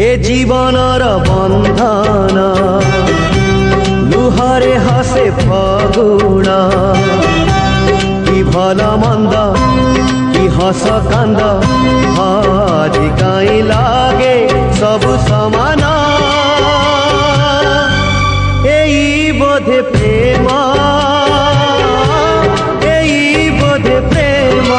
ए जीवनर बंधन लुहरे हसे फगुण कि भल मंद कि हस कांद आज कहीं लागे सब समान एई बोधे प्रेम एई बोधे प्रेम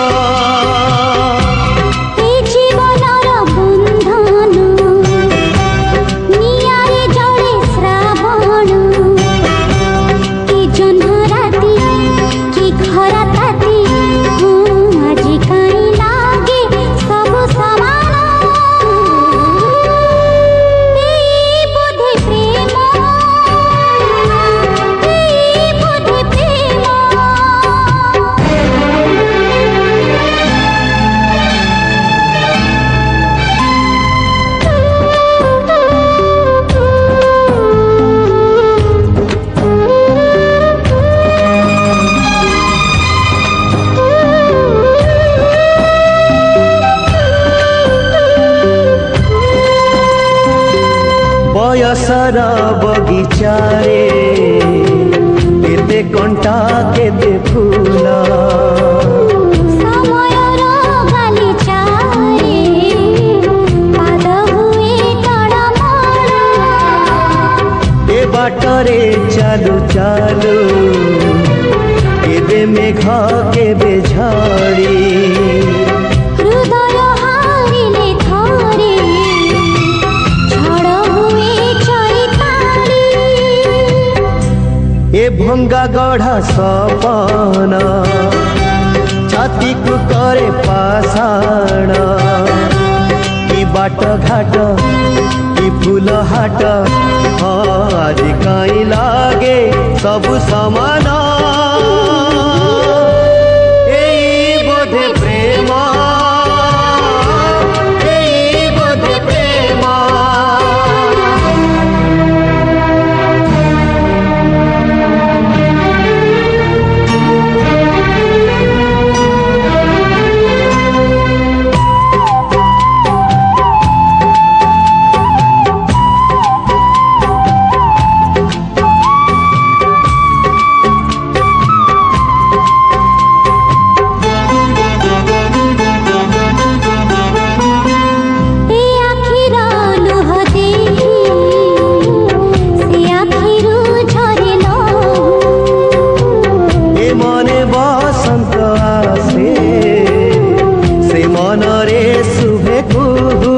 बयसर बगीचारे केते कंटा केते फूल समयर गालिचारे पाद हुए तड़मड़ ए बाटरे चालू चालू केबे मेघ केबे झड़ी हृदय हारिले थरे ए भंगा गढ़ा सपना छाती को करे पाषाण कि बाट घाट कि फूल हाट आज कहीं लागे सब समान एई बोधे प्रेम एई बोधे प्रेम मनरे शुभे कुहू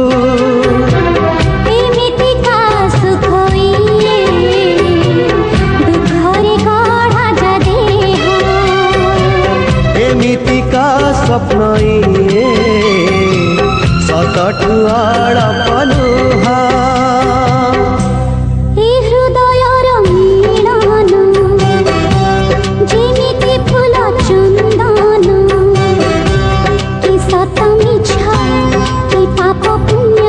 एमिति का सुख दुखरे गढ़ा जा देह एमिति का स्वप्न सतठुआड़ पलुहा हृदयर मिलन जेमिति फूल चंदन कि सत मिछ कि पाप पुण्य